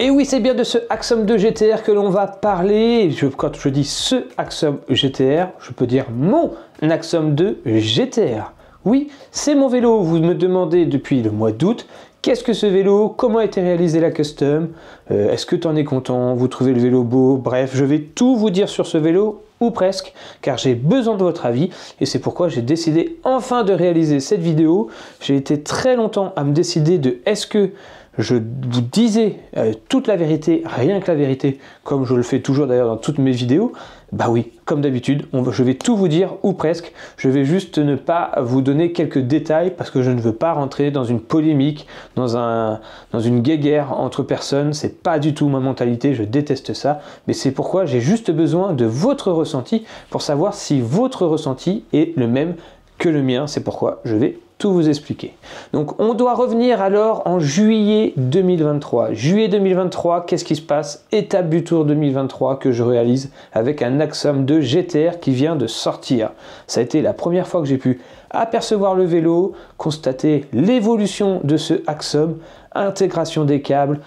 Et oui, c'est bien de ce Axiom 2 GTR que l'on va parler. Quand je dis ce Axiom GTR, je peux dire mon Axiom 2 GTR. Oui, c'est mon vélo. Vous me demandez depuis le mois d'août, qu'est-ce que ce vélo? Comment a été réalisé la custom? Est-ce que tu en es content? Vous trouvez le vélo beau? Bref, je vais tout vous dire sur ce vélo, ou presque, car j'ai besoin de votre avis. Et c'est pourquoi j'ai décidé enfin de réaliser cette vidéo. J'ai été très longtemps à me décider de est-ce que je vous disais toute la vérité, rien que la vérité, comme je le fais toujours d'ailleurs dans toutes mes vidéos. Bah oui, comme d'habitude, je vais tout vous dire, ou presque. Je vais juste ne pas vous donner quelques détails parce que je ne veux pas rentrer dans une polémique, dans une guéguerre entre personnes. C'est pas du tout ma mentalité, je déteste ça. Mais c'est pourquoi j'ai juste besoin de votre ressenti pour savoir si votre ressenti est le même que le mien. C'est pourquoi je vais tout vous expliquer. Donc on doit revenir alors en juillet 2023. Juillet 2023, qu'est-ce qui se passe? Étape du Tour 2023 que je réalise avec un Axiom 2 GTR qui vient de sortir. Ça a été la première fois que j'ai pu apercevoir le vélo, constater l'évolution de ce Axiom, intégration des câbles,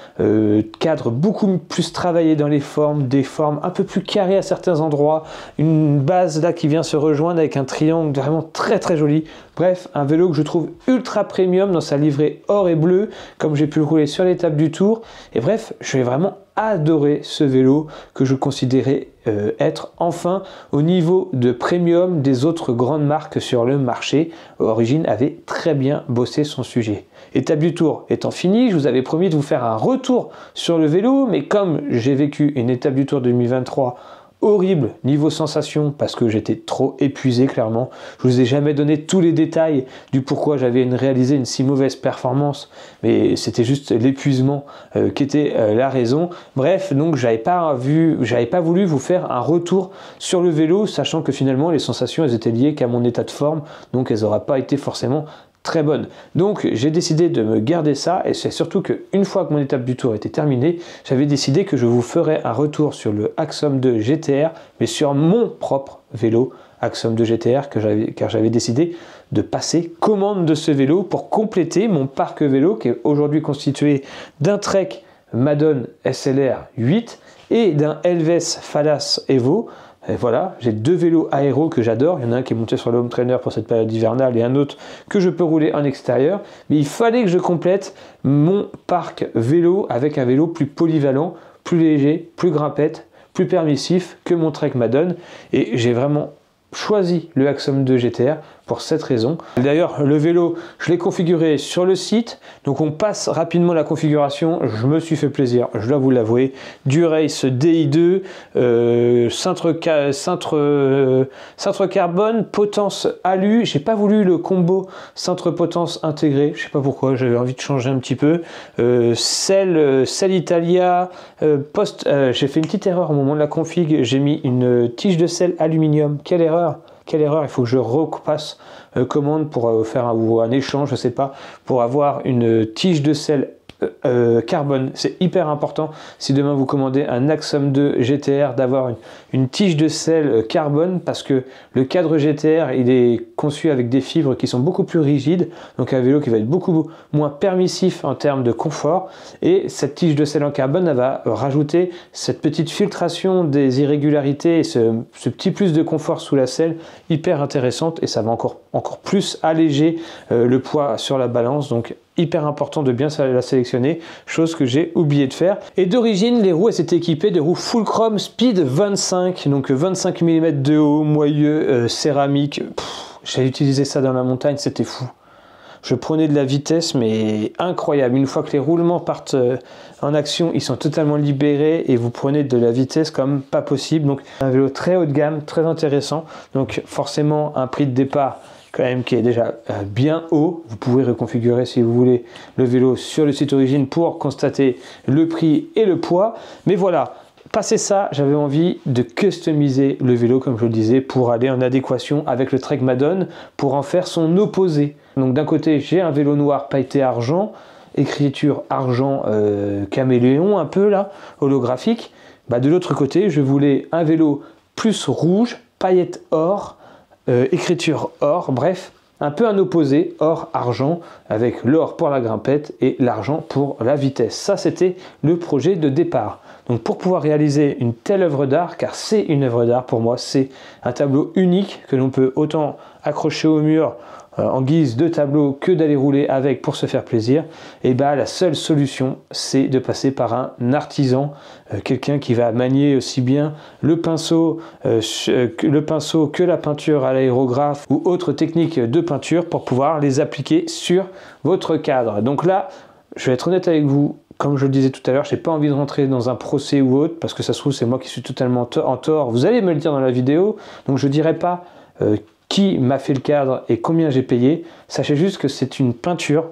cadre beaucoup plus travaillé dans les formes, des formes un peu plus carrées à certains endroits, une base là qui vient se rejoindre avec un triangle vraiment très très joli. Bref, un vélo que je trouve ultra premium dans sa livrée or et bleu, comme j'ai pu le rouler sur l'étape du Tour. Et bref, je vais vraiment adorer ce vélo que je considérais être enfin au niveau de premium des autres grandes marques sur le marché. Origine avait très bien bossé son sujet. Étape du Tour étant finie, je vous avais promis de vous faire un retour sur le vélo, mais comme j'ai vécu une étape du Tour 2023 horrible niveau sensation parce que j'étais trop épuisé clairement. Je vous ai jamais donné tous les détails du pourquoi j'avais réalisé une si mauvaise performance, mais c'était juste l'épuisement qui était la raison. Bref, donc j'avais pas voulu vous faire un retour sur le vélo, sachant que finalement les sensations elles étaient liées qu'à mon état de forme, donc elles n'auraient pas été forcément très bonne. Donc j'ai décidé de me garder ça, et c'est surtout qu'une fois que mon étape du Tour était terminée, j'avais décidé que je vous ferais un retour sur le Axiom 2 GTR, mais sur mon propre vélo Axiom 2 GTR, car j'avais décidé de passer commande de ce vélo pour compléter mon parc vélo qui est aujourd'hui constitué d'un Trek Madone SLR 8 et d'un Elves Falas Evo. Et voilà, j'ai deux vélos aéros que j'adore. Il y en a un qui est monté sur le home trainer pour cette période hivernale et un autre que je peux rouler en extérieur. Mais il fallait que je complète mon parc vélo avec un vélo plus polyvalent, plus léger, plus grimpette, plus permissif que mon Trek Madone. Et j'ai vraiment choisi le Axiom 2 GTR pour cette raison. D'ailleurs, le vélo, je l'ai configuré sur le site, donc on passe rapidement la configuration. Je me suis fait plaisir, je dois vous l'avouer. Durace DI2, cintre carbone, potence alu. J'ai pas voulu le combo cintre potence intégré, je sais pas pourquoi, j'avais envie de changer un petit peu. Selle Italia, j'ai fait une petite erreur au moment de la config, j'ai mis une tige de selle aluminium. Quelle erreur! Quelle erreur, il faut que je repasse commande pour faire un échange, je sais pas, pour avoir une tige de selle carbone. C'est hyper important si demain vous commandez un Axiom 2 GTR d'avoir une tige de selle carbone, parce que le cadre GTR il est conçu avec des fibres qui sont beaucoup plus rigides, donc un vélo qui va être beaucoup moins permissif en termes de confort, et cette tige de selle en carbone elle va rajouter cette petite filtration des irrégularités et ce petit plus de confort sous la selle hyper intéressante, et ça va encore plus alléger le poids sur la balance. Donc hyper important de bien la sélectionner, chose que j'ai oublié de faire. Et d'origine, les roues elles étaient équipées de roues full chrome Speed 25, donc 25 mm de haut, moyeu, céramique. J'ai utilisé ça dans la montagne, c'était fou. Je prenais de la vitesse, mais incroyable. Une fois que les roulements partent en action, ils sont totalement libérés et vous prenez de la vitesse comme pas possible. Donc un vélo très haut de gamme, très intéressant. Donc forcément un prix de départ quand même qui est déjà bien haut. Vous pouvez reconfigurer si vous voulez le vélo sur le site Origine pour constater le prix et le poids. Mais voilà, passé ça, j'avais envie de customiser le vélo, comme je le disais, pour aller en adéquation avec le Trek Madone, pour en faire son opposé. Donc d'un côté, j'ai un vélo noir pailleté argent, écriture argent caméléon un peu là, holographique. De l'autre côté, je voulais un vélo plus rouge, paillettes or, écriture or, bref, un peu un opposé, or-argent, avec l'or pour la grimpette et l'argent pour la vitesse. Ça, c'était le projet de départ. Donc pour pouvoir réaliser une telle œuvre d'art, car c'est une œuvre d'art pour moi, c'est un tableau unique que l'on peut autant accrocher au mur en guise de tableau que d'aller rouler avec pour se faire plaisir, et bien la seule solution c'est de passer par un artisan, quelqu'un qui va manier aussi bien le pinceau que la peinture à l'aérographe ou autre technique de peinture pour pouvoir les appliquer sur votre cadre. Donc là, je vais être honnête avec vous, comme je le disais tout à l'heure, je n'ai pas envie de rentrer dans un procès ou autre, parce que ça se trouve c'est moi qui suis totalement en tort, vous allez me le dire dans la vidéo, donc je ne dirai pas qui m'a fait le cadre et combien j'ai payé. Sachez juste que c'est une peinture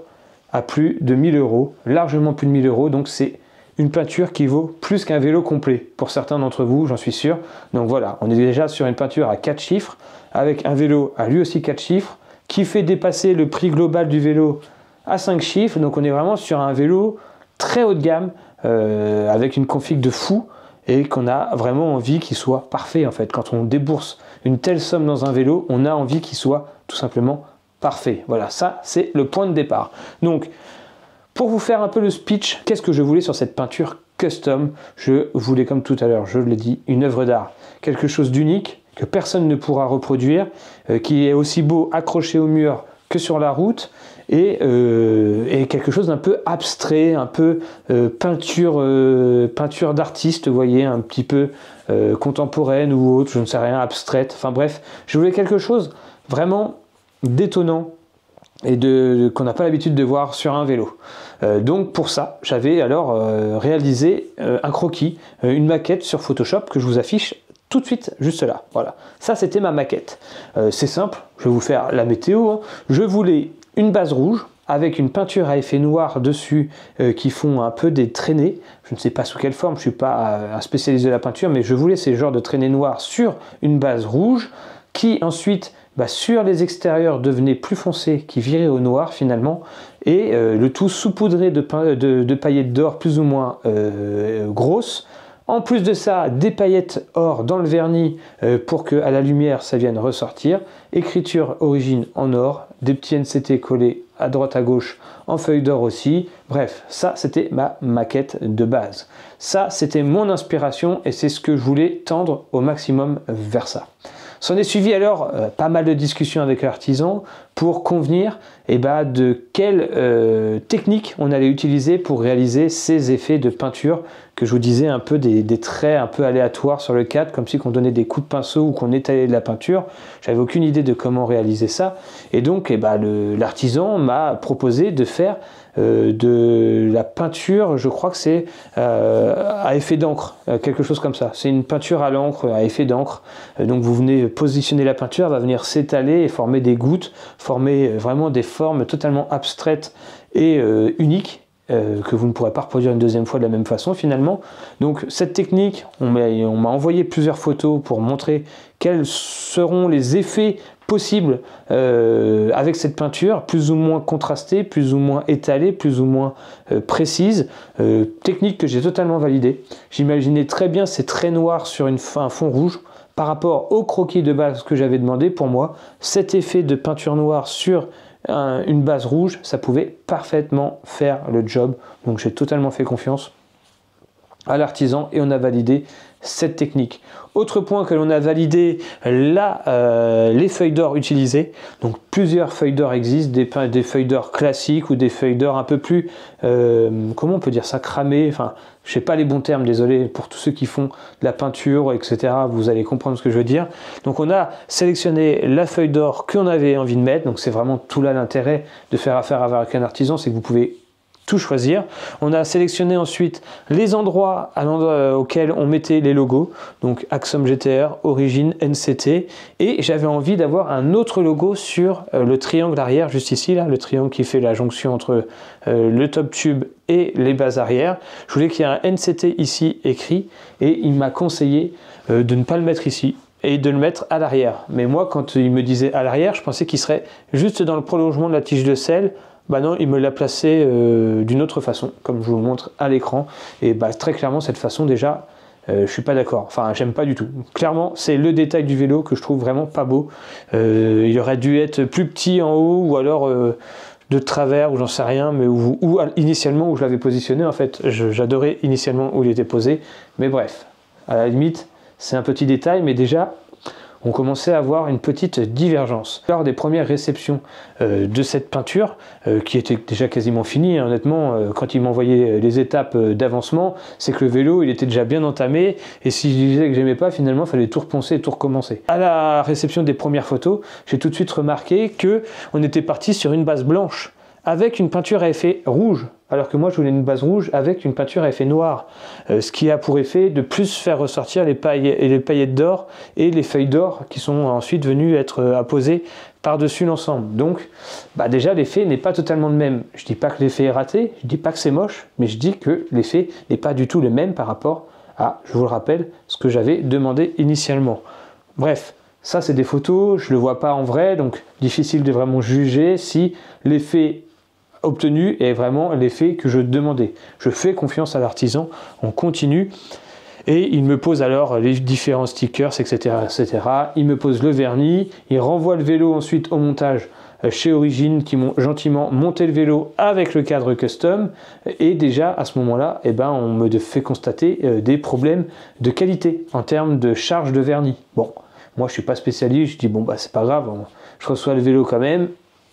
à plus de 1000 €, largement plus de 1000 €, donc c'est une peinture qui vaut plus qu'un vélo complet, pour certains d'entre vous, j'en suis sûr. Donc voilà, on est déjà sur une peinture à 4 chiffres, avec un vélo à lui aussi 4 chiffres, qui fait dépasser le prix global du vélo à 5 chiffres, donc on est vraiment sur un vélo très haut de gamme, avec une config de fou, et qu'on a vraiment envie qu'il soit parfait en fait. Quand on débourse une telle somme dans un vélo, on a envie qu'il soit tout simplement parfait. Voilà, ça c'est le point de départ. Donc, pour vous faire un peu le speech, qu'est-ce que je voulais sur cette peinture custom? Je voulais, comme tout à l'heure, je l'ai dit, une œuvre d'art. Quelque chose d'unique, que personne ne pourra reproduire, qui est aussi beau accroché au mur que sur la route, et quelque chose d'un peu abstrait, un peu peinture d'artiste, vous voyez, un petit peu contemporaine ou autre, je ne sais rien, abstraite, enfin bref, je voulais quelque chose vraiment d'étonnant et qu'on n'a pas l'habitude de voir sur un vélo. Donc pour ça, j'avais alors réalisé un croquis, une maquette sur Photoshop que je vous affiche tout de suite, juste là. Voilà, ça c'était ma maquette. C'est simple, je vais vous faire la météo, hein. Je voulais une base rouge avec une peinture à effet noir dessus qui font un peu des traînées. Je ne sais pas sous quelle forme, je ne suis pas un spécialiste de la peinture, mais je voulais ces genres de traînées noires sur une base rouge qui ensuite, sur les extérieurs, devenait plus foncé, qui virait au noir finalement, et le tout saupoudré de paillettes d'or plus ou moins grosses. En plus de ça, des paillettes or dans le vernis pour que à la lumière ça vienne ressortir. Écriture origine en or, des petits NCT collés à droite à gauche en feuille d'or aussi. Bref, ça c'était ma maquette de base. Ça c'était mon inspiration et c'est ce que je voulais tendre au maximum vers ça. S'en est suivi alors pas mal de discussions avec l'artisan pour convenir de quelle technique on allait utiliser pour réaliser ces effets de peinture que je vous disais, un peu des traits un peu aléatoires sur le cadre, comme si on donnait des coups de pinceau ou qu'on étalait de la peinture. J'avais aucune idée de comment réaliser ça. Et donc l'artisan m'a proposé de faire de la peinture, je crois que c'est à effet d'encre, quelque chose comme ça. C'est une peinture à l'encre, à effet d'encre. Donc vous venez positionner la peinture, elle va venir s'étaler et former des gouttes, former vraiment des formes totalement abstraites et uniques, que vous ne pourrez pas reproduire une deuxième fois de la même façon finalement. Donc cette technique, on m'a envoyé plusieurs photos pour montrer quels seront les effets possibles avec cette peinture, plus ou moins contrastée, plus ou moins étalée, plus ou moins précise, technique que j'ai totalement validée. J'imaginais très bien ces traits noirs sur un fond rouge. Par rapport au croquis de base que j'avais demandé, pour moi, cet effet de peinture noire sur une base rouge, ça pouvait parfaitement faire le job. Donc j'ai totalement fait confiance à l'artisan et on a validé cette technique. Autre point que l'on a validé, les feuilles d'or utilisées. Donc plusieurs feuilles d'or existent, des feuilles d'or classiques ou des feuilles d'or un peu plus, comment on peut dire ça, cramées, enfin je sais pas les bons termes, désolé pour tous ceux qui font de la peinture, etc. Vous allez comprendre ce que je veux dire. Donc on a sélectionné la feuille d'or qu'on avait envie de mettre, donc c'est vraiment tout là l'intérêt de faire affaire avec un artisan, c'est que vous pouvez tout choisir. On a sélectionné ensuite les endroits auxquels on mettait les logos, donc Axum GTR, Origine, NCT, et j'avais envie d'avoir un autre logo sur le triangle arrière, juste ici, là, le triangle qui fait la jonction entre le top tube et les bases arrière. Je voulais qu'il y ait un NCT ici écrit, et il m'a conseillé de ne pas le mettre ici, et de le mettre à l'arrière. Mais moi, quand il me disait à l'arrière, je pensais qu'il serait juste dans le prolongement de la tige de sel. Non, il me l'a placé d'une autre façon, comme je vous le montre à l'écran. Et très clairement, cette façon déjà, je suis pas d'accord, enfin j'aime pas du tout. Clairement c'est le détail du vélo que je trouve vraiment pas beau. Il aurait dû être plus petit en haut ou alors de travers ou j'en sais rien, mais initialement où je l'avais positionné en fait. J'adorais initialement où il était posé, mais bref, à la limite c'est un petit détail, mais déjà on commençait à avoir une petite divergence. Lors des premières réceptions de cette peinture, qui était déjà quasiment finie, hein, honnêtement, quand il m'envoyait les étapes d'avancement, c'est que le vélo il était déjà bien entamé, et si je disais que j'aimais pas, finalement il fallait tout reponcer et tout recommencer. À la réception des premières photos, j'ai tout de suite remarqué que on était parti sur une base blanche, avec une peinture à effet rouge, alors que moi je voulais une base rouge avec une peinture à effet noir, ce qui a pour effet de plus faire ressortir les paillettes d'or et les feuilles d'or qui sont ensuite venues être apposées par-dessus l'ensemble. Donc déjà l'effet n'est pas totalement le même. Je dis pas que l'effet est raté, je dis pas que c'est moche, mais je dis que l'effet n'est pas du tout le même par rapport à, je vous le rappelle, ce que j'avais demandé initialement. Bref, ça c'est des photos, je le vois pas en vrai, donc difficile de vraiment juger si l'effet obtenu est vraiment l'effet que je demandais. Je fais confiance à l'artisan, on continue et il me pose alors les différents stickers, etc., etc. Il me pose le vernis, il renvoie le vélo ensuite au montage chez Origine qui m'ont gentiment monté le vélo avec le cadre custom, et déjà à ce moment-là, on me fait constater des problèmes de qualité en termes de charge de vernis. Bon, moi je suis pas spécialiste, je dis bon c'est pas grave, je reçois le vélo quand même,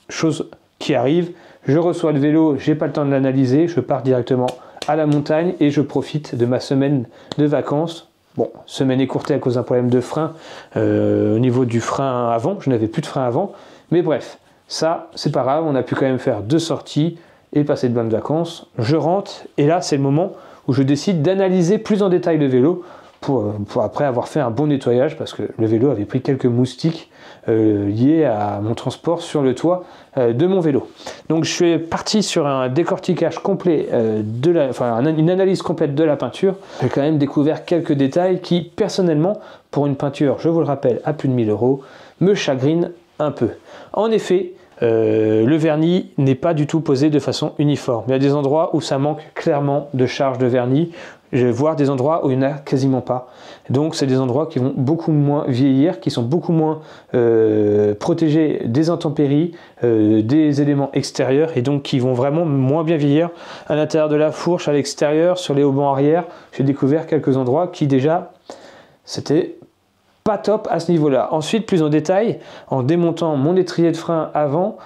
chose qui arrive. Je reçois le vélo, j'ai pas le temps de l'analyser, je pars directement à la montagne et je profite de ma semaine de vacances. Bon, semaine écourtée à cause d'un problème de frein au niveau du frein avant, je n'avais plus de frein avant, mais bref, ça c'est pas grave, on a pu quand même faire 2 sorties et passer de bonnes vacances. Je rentre et là c'est le moment où je décide d'analyser plus en détail le vélo pour après avoir fait un bon nettoyage, parce que le vélo avait pris quelques moustiques liés à mon transport sur le toit de mon vélo. Donc je suis parti sur un décortiquage complet, une analyse complète de la peinture. J'ai quand même découvert quelques détails qui, personnellement, pour une peinture, je vous le rappelle, à plus de 1000 €, me chagrinent un peu. En effet, le vernis n'est pas du tout posé de façon uniforme. Il y a des endroits où ça manque clairement de charge de vernis, voire des endroits où il n'y en a quasiment pas. Donc c'est des endroits qui vont beaucoup moins vieillir, qui sont beaucoup moins protégés des intempéries, des éléments extérieurs, et donc qui vont vraiment moins bien vieillir à l'intérieur de la fourche, à l'extérieur, sur les haubans arrière. J'ai découvert quelques endroits qui déjà, c'était pas top à ce niveau-là. Ensuite, plus en détail, en démontant mon étrier de frein avant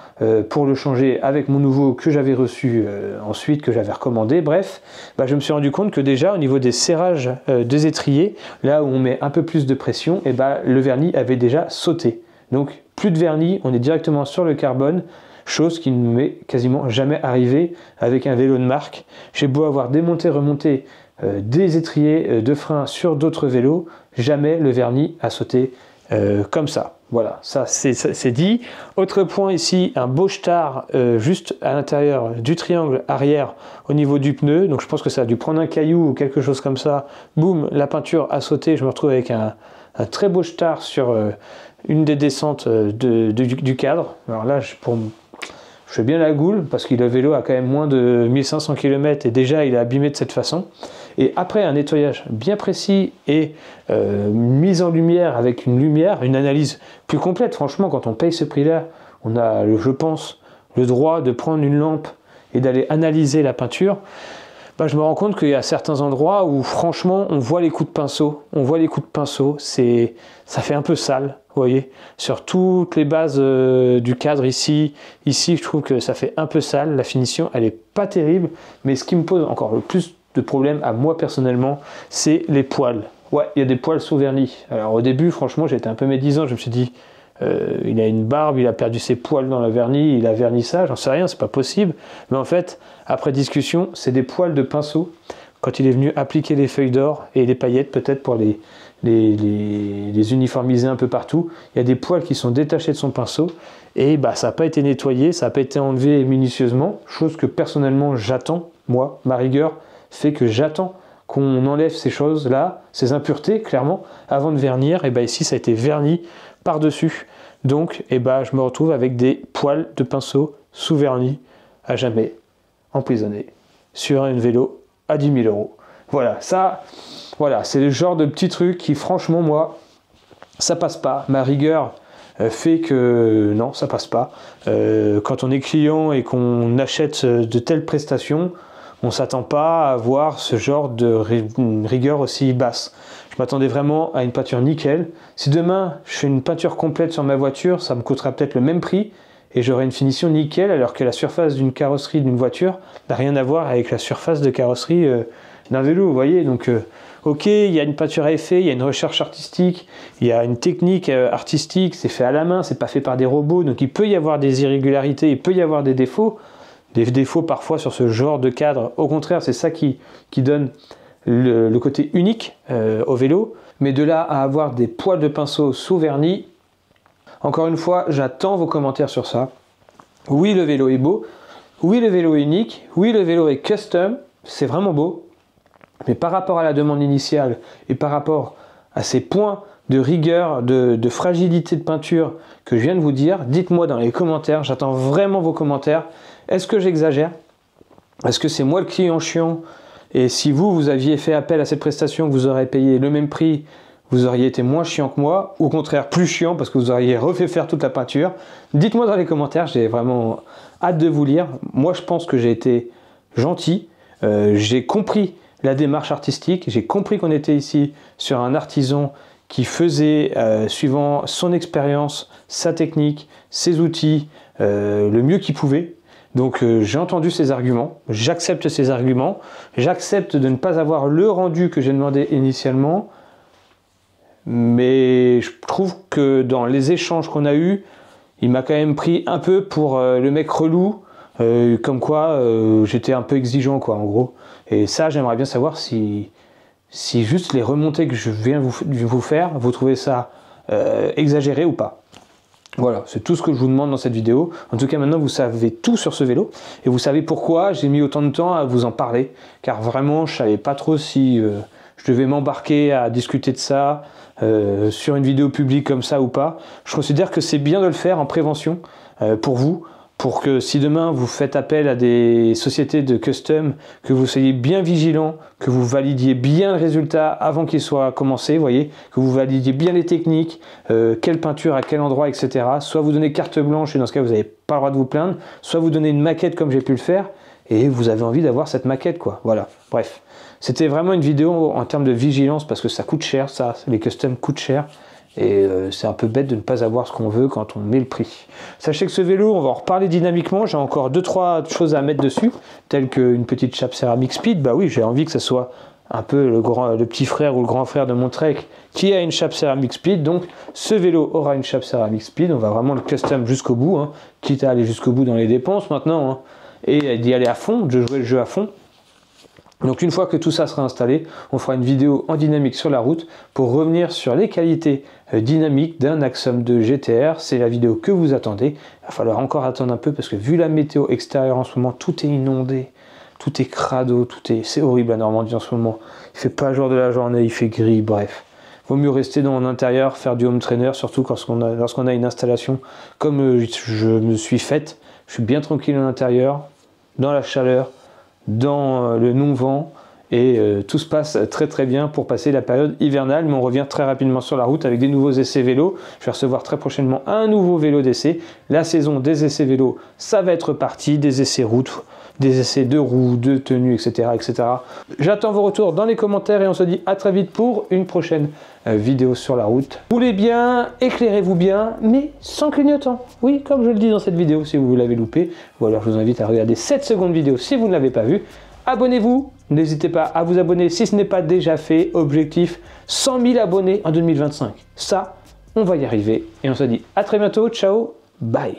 pour le changer avec mon nouveau que j'avais reçu ensuite, que j'avais recommandé, bref, je me suis rendu compte que déjà au niveau des serrages des étriers, là où on met un peu plus de pression, le vernis avait déjà sauté. Donc plus de vernis, on est directement sur le carbone, chose qui ne m'est quasiment jamais arrivée avec un vélo de marque. J'ai beau avoir démonté, remonté des étriers de frein sur d'autres vélos, jamais le vernis a sauté comme ça. Voilà, ça c'est dit. Autre point ici, un beau star juste à l'intérieur du triangle arrière au niveau du pneu. Donc je pense que ça a dû prendre un caillou ou quelque chose comme ça. Boum, la peinture a sauté. Je me retrouve avec un très beau star sur une des descentes du cadre. Alors là, je fais bien la goule parce que le vélo a quand même moins de 1500 km et déjà il est abîmé de cette façon. Et après un nettoyage bien précis et mise en lumière avec une analyse plus complète, franchement quand on paye ce prix-là, on a, je pense, le droit de prendre une lampe et d'aller analyser la peinture. Je me rends compte qu'il y a certains endroits où franchement on voit les coups de pinceau, ça fait un peu sale, vous voyez, sur toutes les bases du cadre ici je trouve que ça fait un peu sale, la finition elle est pas terrible, mais ce qui me pose encore le plus de problème à moi personnellement, c'est les poils. Ouais, il y a des poils sous vernis. Alors au début franchement j'étais un peu médisant, je me suis dit il a une barbe, il a perdu ses poils dans le vernis, il a verni ça, j'en sais rien, c'est pas possible. Mais en fait, après discussion, c'est des poils de pinceau quand il est venu appliquer les feuilles d'or et les paillettes peut-être pour les uniformiser un peu partout. Il y a des poils qui sont détachés de son pinceau et ça n'a pas été nettoyé, ça n'a pas été enlevé minutieusement, chose que personnellement j'attends, moi, ma rigueur fait que j'attends qu'on enlève ces choses-là, ces impuretés clairement, avant de vernir. Et ici ça a été verni par-dessus, donc je me retrouve avec des poils de pinceau sous vernis à jamais emprisonnés sur un vélo à 10 000 €. Voilà, ça Voilà, c'est le genre de petits trucs qui, franchement, moi, ça passe pas. Ma rigueur fait que non, ça passe pas. Quand on est client et qu'on achète de telles prestations, on s'attend pas à avoir ce genre de rigueur aussi basse. Je m'attendais vraiment à une peinture nickel. Si demain, je fais une peinture complète sur ma voiture, ça me coûtera peut-être le même prix et j'aurai une finition nickel, alors que la surface d'une carrosserie d'une voiture n'a rien à voir avec la surface de carrosserie d'un vélo, vous voyez. Donc, ok, il y a une peinture à effet, il y a une recherche artistique, il y a une technique artistique, c'est fait à la main, c'est pas fait par des robots, donc il peut y avoir des irrégularités, il peut y avoir des défauts parfois sur ce genre de cadre. Au contraire, c'est ça qui donne le côté unique au vélo. Mais de là à avoir des poils de pinceau sous vernis, encore une fois, j'attends vos commentaires sur ça. Oui, le vélo est beau, oui, le vélo est unique, oui, le vélo est custom, c'est vraiment beau. Mais par rapport à la demande initiale et par rapport à ces points de rigueur, de fragilité de peinture que je viens de vous dire, dites-moi dans les commentaires, j'attends vraiment vos commentaires. Est-ce que j'exagère? Est-ce que c'est moi le client chiant? Et si vous aviez fait appel à cette prestation, que vous aurez payé le même prix, vous auriez été moins chiant que moi, ou au contraire plus chiant parce que vous auriez refait faire toute la peinture? Dites-moi dans les commentaires, j'ai vraiment hâte de vous lire. Moi je pense que j'ai été gentil, j'ai compris la démarche artistique, j'ai compris qu'on était ici sur un artisan qui faisait, suivant son expérience, sa technique, ses outils, le mieux qu'il pouvait. Donc j'ai entendu ces arguments, j'accepte ces arguments, j'accepte de ne pas avoir le rendu que j'ai demandé initialement, mais je trouve que dans les échanges qu'on a eus, il m'a quand même pris un peu pour le mec relou, comme quoi j'étais un peu exigeant quoi en gros. Et ça j'aimerais bien savoir si juste les remontées que je viens vous faire, vous trouvez ça exagéré ou pas. Voilà, c'est tout ce que je vous demande dans cette vidéo. En tout cas, maintenant, vous savez tout sur ce vélo. Et vous savez pourquoi j'ai mis autant de temps à vous en parler. Car vraiment, je ne savais pas trop si je devais m'embarquer à discuter de ça sur une vidéo publique comme ça ou pas. Je considère que c'est bien de le faire en prévention pour vous. Pour que si demain vous faites appel à des sociétés de custom, que vous soyez bien vigilant, que vous validiez bien le résultat avant qu'il soit commencé, vous voyez, que vous validiez bien les techniques, quelle peinture à quel endroit, etc. Soit vous donnez carte blanche et dans ce cas vous n'avez pas le droit de vous plaindre, soit vous donnez une maquette comme j'ai pu le faire et vous avez envie d'avoir cette maquette quoi. Voilà, bref. C'était vraiment une vidéo en termes de vigilance parce que ça coûte cher, ça, les customs coûtent cher. Et c'est un peu bête de ne pas avoir ce qu'on veut quand on met le prix. Sachez que ce vélo, on va en reparler dynamiquement. J'ai encore 2-3 choses à mettre dessus, telles qu'une petite chape céramique speed. Bah oui, j'ai envie que ce soit un peu le petit frère ou le grand frère de mon Trek qui a une chape céramique speed. Donc ce vélo aura une chape céramique speed. On va vraiment le custom jusqu'au bout, hein, quitte à aller jusqu'au bout dans les dépenses maintenant, hein, et d'y aller à fond, de jouer le jeu à fond. Donc une fois que tout ça sera installé, on fera une vidéo en dynamique sur la route pour revenir sur les qualités dynamiques d'un Axum 2 GTR. C'est la vidéo que vous attendez. Il va falloir encore attendre un peu parce que vu la météo extérieure en ce moment, tout est inondé, tout est crado, c'est horrible à Normandie en ce moment. Il fait pas jour de la journée, il fait gris, bref. Vaut mieux rester dans l'intérieur, faire du home trainer, surtout lorsqu'on a une installation comme je me suis faite. Je suis bien tranquille à l'intérieur, dans la chaleur, dans le non-vent et tout se passe très très bien pour passer la période hivernale, mais on revient très rapidement sur la route avec des nouveaux essais vélo. Je vais recevoir très prochainement un nouveau vélo d'essai. La saison des essais vélo, ça va être parti, des essais route, des essais de roues, de tenues, etc. etc. J'attends vos retours dans les commentaires et on se dit à très vite pour une prochaine vidéo sur la route. Roulez bien, éclairez-vous bien, mais sans clignotant. Oui, comme je le dis dans cette vidéo, si vous l'avez loupé, ou alors je vous invite à regarder cette seconde vidéo si vous ne l'avez pas vue. Abonnez-vous, n'hésitez pas à vous abonner si ce n'est pas déjà fait. Objectif 100 000 abonnés en 2025. Ça, on va y arriver. Et on se dit à très bientôt, ciao, bye.